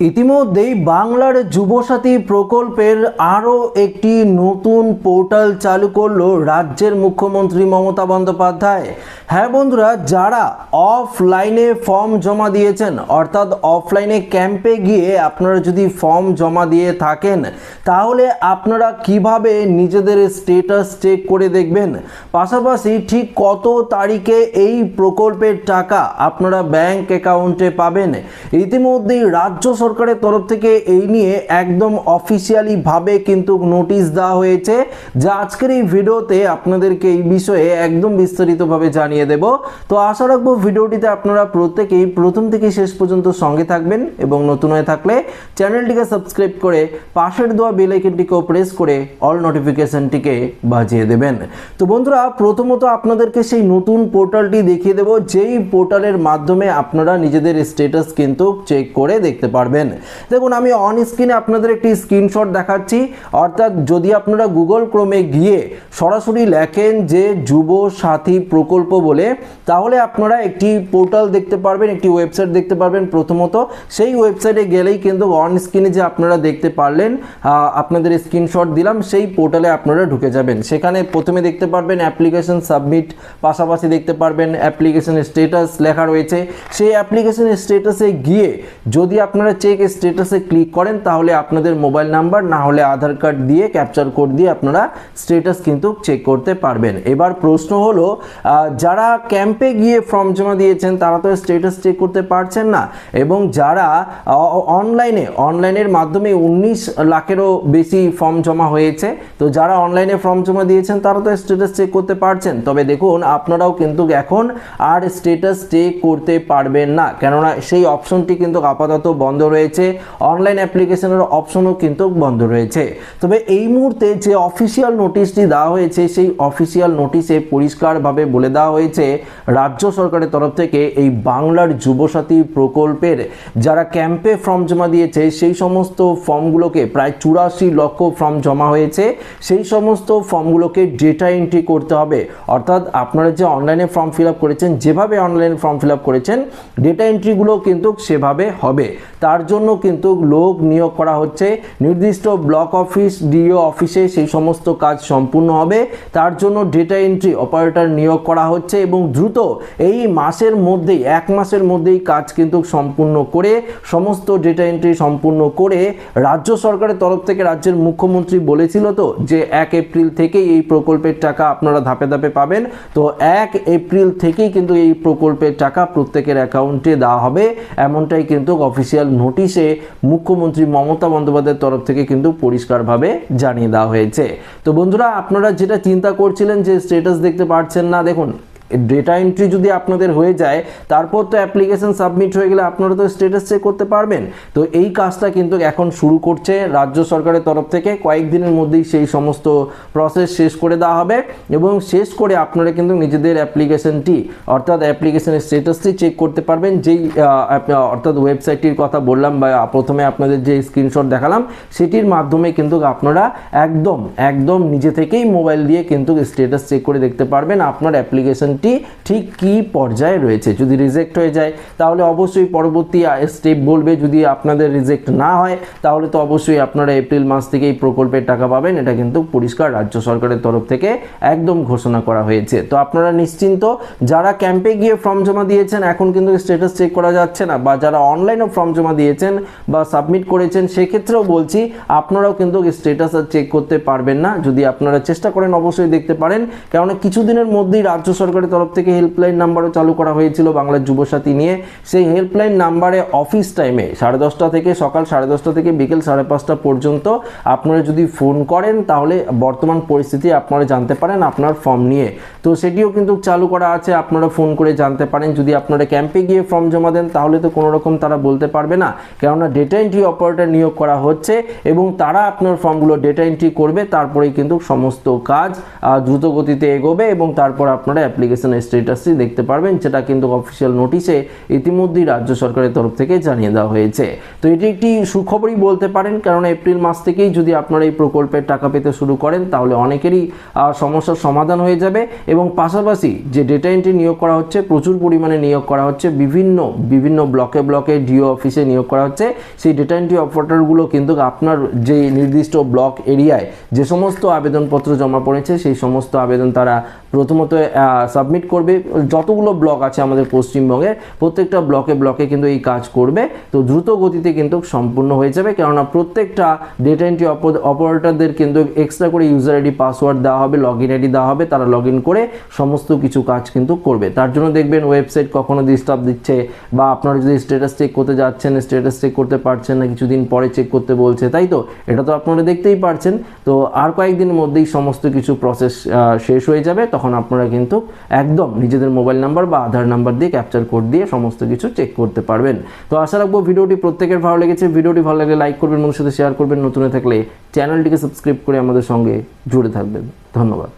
ইতিমধ্যেই বাংলার যুবসাথী প্রকল্পের আরও একটি নতুন পোর্টাল চালু করলো রাজ্যের মুখ্যমন্ত্রী মমতা বন্দ্যোপাধ্যায়। হ্যাঁ বন্ধুরা, যারা অফলাইনে ফর্ম জমা দিয়েছেন, অর্থাৎ অফলাইনে ক্যাম্পে গিয়ে আপনারা যদি ফর্ম জমা দিয়ে থাকেন, তাহলে আপনারা কিভাবে নিজেদের স্ট্যাটাস চেক করে দেখবেন, পাশাপাশি ঠিক কত তারিখে এই প্রকল্পের টাকা আপনারা ব্যাংক অ্যাকাউন্টে পাবেন। ইতিমধ্যেই রাজ্য সরকারের তরফ থেকে এই নিয়ে একদম অফিসিয়ালি ভাবে কিন্তু নোটিশ দেওয়া হয়েছে, যা আজকের এই ভিডিওতে আপনাদেরকে এই বিষয়ে একদম বিস্তারিতভাবে জানিয়ে দেব। তো আশা রাখবো ভিডিওটিতে আপনারা প্রত্যেকেই প্রথম থেকে শেষ পর্যন্ত সঙ্গে থাকবেন এবং নতুন হয়ে থাকলে চ্যানেলটিকে সাবস্ক্রাইব করে পাশের দেওয়া বেল আইকনটিকেও প্রেস করে অল নোটিফিকেশনটিকে বাজিয়ে দেবেন। তো বন্ধুরা, প্রথমত আপনাদেরকে সেই নতুন পোর্টালটি দেখিয়ে দেব, যেই পোর্টালের মাধ্যমে আপনারা নিজেদের স্ট্যাটাস কিন্তু চেক করে দেখতে পারবেন। দেখুন, আমি অন স্ক্রিনে আপনাদের একটি স্ক্রিনশট দেখাচ্ছি। অর্থাৎ যদি আপনারা গুগল ক্রোমে গিয়ে সরাসরি লেখেন যে যুব সাথী প্রকল্প বলে, তাহলে আপনারা একটি পোর্টাল দেখতে পারবেন, একটি ওয়েবসাইট দেখতে পারবেন। প্রথমত সেই ওয়েবসাইটে গেলেই কিন্তু অন স্ক্রিনে যে আপনারা দেখতে পারলেন, আপনাদের স্ক্রিনশট দিলাম, সেই পোর্টালে আপনারা ঢুকে যাবেন। সেখানে প্রথমে দেখতে পারবেন অ্যাপ্লিকেশন সাবমিট, পাশাপাশি দেখতে পারবেন অ্যাপ্লিকেশন স্ট্যাটাস লেখা রয়েছে। সেই অ্যাপ্লিকেশন স্ট্যাটাসে গিয়ে যদি আপনারা চেক স্ট্যাটাসে ক্লিক করেন, তাহলে আপনাদের মোবাইল নাম্বার না হলে আধার কার্ড দিয়ে ক্যাপচার কোড দিয়ে আপনারা স্ট্যাটাস কিন্তু চেক করতে পারবেন। এবার প্রশ্ন হলো, যারা ক্যাম্পে গিয়ে ফর্ম জমা দিয়েছেন তারা তো স্ট্যাটাস চেক করতে পারছেন না, এবং যারা অনলাইনের মাধ্যমে 19 লাখেরও বেশি ফর্ম জমা হয়েছে, তো যারা অনলাইনে ফর্ম জমা দিয়েছেন তারা তো স্ট্যাটাস চেক করতে পারছেন। তবে দেখুন, আপনারাও কিন্তু এখন আর স্ট্যাটাস চেক করতে পারবেন না, কেননা সেই অপশনটি কিন্তু আপাতত বন্ধ রয়েছে। অনলাইন অ্যাপ্লিকেশনের অপশনও কিন্তু বন্ধ রয়েছে। তবে এই মুহূর্তে যে অফিসিয়াল নোটিশটি দেওয়া হয়েছে, সেই অফিসিয়াল নোটিশে পরিষ্কারভাবে বলে দেওয়া হয়েছে রাজ্য সরকারের তরফ থেকে এই বাংলার যুবসাথী প্রকল্পের যারা ক্যাম্পে ফর্ম জমা দিয়েছে, সেই সমস্ত ফর্মগুলোকে প্রায় 84 লক্ষ ফর্ম জমা হয়েছে, সেই সমস্ত ফর্মগুলোকে ডেটা এন্ট্রি করতে হবে। অর্থাৎ আপনারা যে অনলাইনে ফর্ম ফিল আপ করেছেন, যেভাবে অনলাইনে ফর্ম ফিল আপ করেছেন, ডেটা এন্ট্রিগুলো কিন্তু সেভাবে হবে। তার জন্য কিন্তু লোক নিয়োগ করা হচ্ছে, নির্দিষ্ট ব্লক অফিস, ডিও অফিসে সেই সমস্ত কাজ সম্পূর্ণ হবে। তার জন্য ডেটা এন্ট্রি অপারেটর নিয়োগ করা হচ্ছে, এবং দ্রুত এই মাসের মধ্যেই, 1 মাসের মধ্যেই কাজ কিন্তু সম্পূর্ণ করে, সমস্ত ডেটা এন্ট্রি সম্পূর্ণ করে রাজ্য সরকারের তরফ থেকে, রাজ্যের মুখ্যমন্ত্রী বলেছিল তো যে 1 এপ্রিল থেকেই এই প্রকল্পের টাকা আপনারা ধাপে ধাপে পাবেন। তো 1 এপ্রিল থেকেই কিন্তু এই প্রকল্পের টাকা প্রত্যেকের অ্যাকাউন্টে দেওয়া হবে, এমনটাই কিন্তু অফিসিয়াল নোটিশে মুখ্যমন্ত্রী মমতা বন্দ্যোপাধ্যায়ের তরফ থেকে কিন্তু পরিষ্কারভাবে জানিয়ে দেওয়া হয়েছে। তো বন্ধুরা, আপনারা যেটা চিন্তা করছিলেন যে স্ট্যাটাস দেখতে পাচ্ছেন না, দেখুন, ডেটা এন্ট্রি যদি আপনাদের হয়ে যায়, তারপর তো অ্যাপ্লিকেশন সাবমিট হয়ে গেলে আপনারা তো স্ট্যাটাস চেক করতে পারবেন। তো এই কাজটা কিন্তু এখন শুরু করছে রাজ্য সরকারের তরফ থেকে। কয়েকদিনের মধ্যেই সেই সমস্ত প্রসেস শেষ করে দেওয়া হবে, এবং শেষ করে আপনারা কিন্তু নিজেদের অ্যাপ্লিকেশনটি, অর্থাৎ অ্যাপ্লিকেশনের স্ট্যাটাসটি চেক করতে পারবেন। যেই অর্থাৎ ওয়েবসাইটটির কথা বললাম, বা প্রথমে আপনাদের যে স্ক্রিনশট দেখালাম, সেটির মাধ্যমে কিন্তু আপনারা একদম নিজে থেকেই মোবাইল দিয়ে কিন্তু স্ট্যাটাস চেক করে দেখতে পারবেন আপনার অ্যাপ্লিকেশন ঠিক কি পর্যায়ে রয়েছে। যদি রিজেক্ট হয়ে যায়, তাহলে অবশ্যই পরবর্তী স্টেপ বলবে। যদি আপনাদের রিজেক্ট না হয়, তাহলে তো অবশ্যই আপনারা এপ্রিল মাস থেকে এই প্রকল্পের টাকা পাবেন। এটা কিন্তু পরিষ্কার রাজ্য সরকারের তরফ থেকে একদম ঘোষণা করা হয়েছে। তো আপনারা নিশ্চিন্ত, যারা ক্যাম্পে গিয়ে ফর্ম জমা দিয়েছেন এখন কিন্তু স্ট্যাটাস চেক করা যাচ্ছে না, বা যারা অনলাইনে ফর্ম জমা দিয়েছেন বা সাবমিট করেছেন, সেক্ষেত্রেও বলছি আপনারাও কিন্তু স্ট্যাটাস আর চেক করতে পারবেন না। যদি আপনারা চেষ্টা করেন, অবশ্যই দেখতে পারেন, কেননা কিছুদিনের মধ্যেই রাজ্য সরকারের তরফ থেকে হেল্পলাইন নাম্বারও চালু করা হয়েছিল বাংলার যুবসাথী নিয়ে। সেই হেল্পলাইন নাম্বারে অফিস টাইমে 10:30 থেকে, সকাল 10:30 থেকে বিকেল 5:30 পর্যন্ত আপনারা যদি ফোন করেন, তাহলে বর্তমান পরিস্থিতি আপনারা জানতে পারেন আপনার ফর্ম নিয়ে। তো সেটিও কিন্তু চালু করা আছে, আপনারা ফোন করে জানতে পারেন। যদি আপনারা ক্যাম্পে গিয়ে ফর্ম জমা দেন, তাহলে তো কোনো রকম তারা বলতে পারবে না, কেননা ডেটা এন্ট্রি অপারেটর নিয়োগ করা হচ্ছে, এবং তারা আপনার ফর্মগুলো ডেটা এন্ট্রি করবে। তারপরেই কিন্তু সমস্ত কাজ দ্রুত গতিতে এগোবে, এবং তারপর আপনারা অ্যাপ্লিকেশন অ্যাপ্লিকেশনের স্ট্যাটাসটি দেখতে পারবেন, যেটা কিন্তু অফিসিয়াল নোটিশে ইতিমধ্যেই রাজ্য সরকারের তরফ থেকে জানিয়ে দেওয়া হয়েছে। তো এটি একটি সুখবরই বলতে পারেন, কারণ এপ্রিল মাস থেকেই যদি আপনারা এই প্রকল্পের টাকা পেতে শুরু করেন তাহলে অনেকেরই সমস্যার সমাধান হয়ে যাবে। এবং পাশাপাশি যে ডেটা এন্ট্রি নিয়োগ করা হচ্ছে, প্রচুর পরিমাণে নিয়োগ করা হচ্ছে, বিভিন্ন ব্লকে ব্লকে ডিও অফিসে নিয়োগ করা হচ্ছে। সেই ডেটা এন্ট্রি অপারেটরগুলো কিন্তু আপনার যে নির্দিষ্ট ব্লক এরিয়ায় যে সমস্ত আবেদনপত্র জমা পড়েছে সেই সমস্ত আবেদন তারা প্রথমত সাবমিট করবে। যতগুলো ব্লক আছে আমাদের পশ্চিমবঙ্গের প্রত্যেকটা ব্লকে ব্লকে কিন্তু এই কাজ করবে। তো দ্রুত গতিতে কিন্তু সম্পূর্ণ হয়ে যাবে, কেননা প্রত্যেকটা ডেটা এন্ট্রি অপারেটরদের কিন্তু এক্সট্রা করে ইউজার আইডি পাসওয়ার্ড দেওয়া হবে, লগ ইন আইডি দেওয়া হবে, তারা লগ ইন করে সমস্ত কিছু কাজ কিন্তু করবে। তার জন্য দেখবেন ওয়েবসাইট কখনো ডিস্টার্ব দিচ্ছে, বা আপনারা যদি স্ট্যাটাস চেক করতে যাচ্ছেন স্ট্যাটাস চেক করতে পারছেন না, কিছুদিন পরে চেক করতে বলছে, তাই তো? এটা তো আপনারা দেখতেই পারছেন। তো আর কয়েকদিনের মধ্যেই সমস্ত কিছু প্রসেস শেষ হয়ে যাবে, তখন আপনারা কিন্তু একদম নিজেদের মোবাইল নাম্বার বা আধার নাম্বার দিয়ে ক্যাপচার কোড দিয়ে সমস্ত কিছু চেক করতে পারবেন। তো আশা রাখবো ভিডিওটি প্রত্যেকের ভালো লেগেছে। ভিডিওটি ভালো লাগলে লাইক করবেন, বন্ধুদের সাথে শেয়ার করবেন, নতুন হয়ে থাকলে চ্যানেলটিকে সাবস্ক্রাইব করে আমাদের সঙ্গে জুড়ে থাকবেন। ধন্যবাদ।